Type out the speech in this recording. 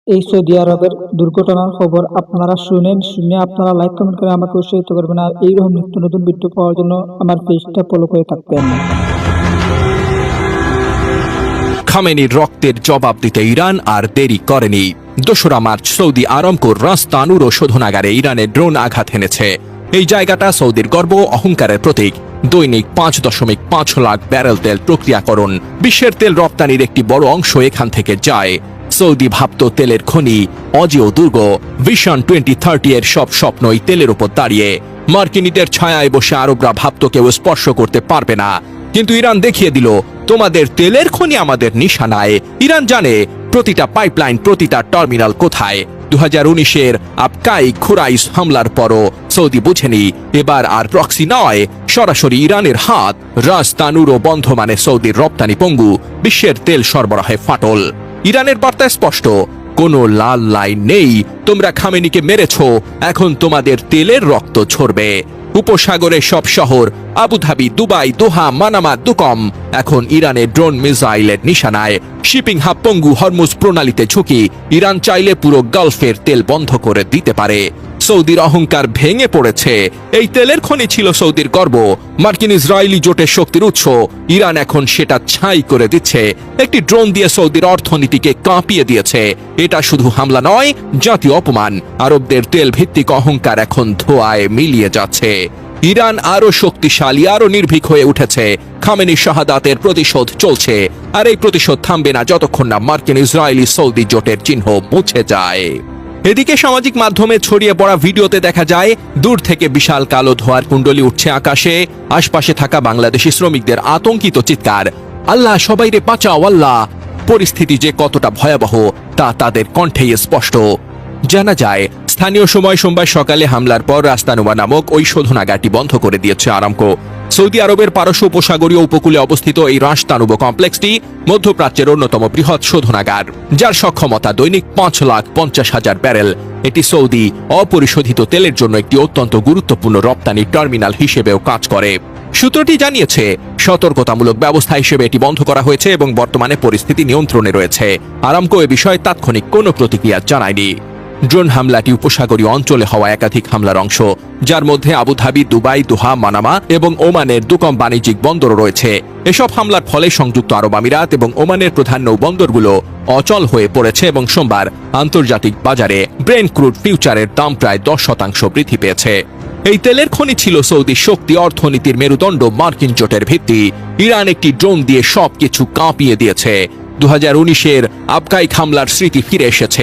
এই সৌদি আরবের দুর্ঘটনার খবর আপনারা শুনে আপনারা লাইক কমেন্ট করে আমাকে উৎসাহিত করবেন। আর এইরকম নিত্য নতুন ভিডিও পাওয়ার জন্য আমার পেজটা ফলো করে থাকবেন। খামেনির রক্তের জবাব দিতে ইরান আর দেরি করেনি। 2রা মার্চ সৌদি আরামকোর রাস তানুরো শোধনাগারে ইরানের ড্রোন আঘাত এনেছে। এই জায়গাটা সৌদির গর্ব অহংকারের প্রতীক। দৈনিক 5.5 লাখ ব্যারেল তেল প্রক্রিয়াকরণ। বিশ্বের তেল রপ্তানির একটি বড় অংশ এখান থেকে যায়। সৌদি ভাবত তেলের খনি অজেয় দুর্গ। ভিশন 2030 এর সব স্বপ্নই তেলের উপর দাঁড়িয়ে। মার্কিনীদের ছায়ায় বসে আরবরা ভাবত কেউ স্পর্শ করতে পারবে না। কিন্তু ইরান দেখিয়ে দিল, তোমাদের তেলের খনি আমাদের নিশানায়। ইরান জানে প্রতিটা পাইপলাইন, প্রতিটা টার্মিনাল কোথায়। 2019-এর আবকাই খুরাইস হামলার পরও সৌদি বুঝেনি এবার আর প্রক্সি নয়, সরাসরি ইরানের হাত। রাস তানুরো বন্ধ মানে সৌদির রপ্তানি পঙ্গু, বিশ্বের তেল সরবরাহে ফাটল। ইরানের বার্তা স্পষ্ট, কোনো লাল লাইন নেই। তোমরা খামেনিকে মেরেছ, এখন তোমাদের তেলের রক্ত ঝরবে। উপসাগরের সব শহর আবুধাবি, দুবাই, দোহা, মানামা, দুকম এখন ইরানের ড্রোন মিসাইলের নিশানায়। শিপিং হাব পঙ্গু, হরমুজ প্রণালীতে ঝুঁকি। ইরান চাইলে পুরো গালফের তেল বন্ধ করে দিতে পারে। সৌদির অহংকার ভেঙে পড়েছে। এই তেলের খনি ছিল সৌদির গর্ব, মার্কিন ইসরায়েলি জোটের শক্তির উৎস। ইরান এখন সেটা ছাই করে দিচ্ছে। একটি ড্রোন দিয়ে সৌদির অর্থনীতিকে কাঁপিয়ে দিয়েছে। এটা শুধু হামলা নয়, জাতীয় অপমান। আরবদের তেল ভিত্তিক অহংকার এখন ধোঁয়ায় মিলিয়ে যাচ্ছে। ইরান আরো শক্তিশালী, আরো নির্ভীক হয়ে উঠেছে। খামেনি শাহাদাতের প্রতিশোধ চলছে। আর এই প্রতিশোধ থামবে না যতক্ষণ না মার্কিন ইসরায়েলি সৌদি জোটের চিহ্ন মুছে যায়। এদিকে সামাজিক মাধ্যমে ছড়িয়ে পড়া ভিডিওতে দেখা যায় দূর থেকে বিশাল কালো ধোঁয়ার কুণ্ডলি উঠছে আকাশে। আশপাশে থাকা বাংলাদেশি শ্রমিকদের আতঙ্কিত চিৎকার, আল্লাহ সবাইরে বাঁচাও আল্লাহ। পরিস্থিতি যে কতটা ভয়াবহ তা তাদের কণ্ঠেই স্পষ্ট। জানা যায় স্থানীয় সময় সোমবার সকালে হামলার পর রাস্তানুবা নামক ওই শোধনাগারটি বন্ধ করে দিয়েছে আরামকো। সৌদি আরবের পারস্য উপসাগরীয় উপকূলে অবস্থিত এই রাস্তানুবা কমপ্লেক্সটি মধ্যপ্রাচ্যের অন্যতম বৃহৎ শোধনাগার, যার সক্ষমতা দৈনিক 5,50,000 ব্যারেল। এটি সৌদি অপরিশোধিত তেলের জন্য একটি অত্যন্ত গুরুত্বপূর্ণ রপ্তানি টার্মিনাল হিসেবেও কাজ করে। সূত্রটি জানিয়েছে সতর্কতামূলক ব্যবস্থা হিসেবে এটি বন্ধ করা হয়েছে এবং বর্তমানে পরিস্থিতি নিয়ন্ত্রণে রয়েছে। আরামকো এ বিষয়ে তাৎক্ষণিক কোনো প্রতিক্রিয়া জানায়নি। ড্রোন হামলাটি উপসাগরীয় অঞ্চলে হওয়া একাধিক হামলার অংশ, যার মধ্যে আবুধাবি, দুবাই, দোহা, মানামা এবং ওমানের দুকম বাণিজ্যিক বন্দরও রয়েছে। এসব হামলার ফলে সংযুক্ত আরব আমিরাত এবং ওমানের প্রধান নৌবন্দরগুলো অচল হয়ে পড়েছে এবং সোমবার আন্তর্জাতিক বাজারে ব্রেন্ট ক্রুড ফিউচারের দাম প্রায় 10% বৃদ্ধি পেয়েছে। এই তেলের খনি ছিল সৌদি শক্তি, অর্থনীতির মেরুদণ্ড, মার্কিন জোটের ভিত্তি। ইরান একটি ড্রোন দিয়ে সবকিছু কাঁপিয়ে দিয়েছে। 2019-এর আবকাই হামলার স্মৃতি ফিরে এসেছে।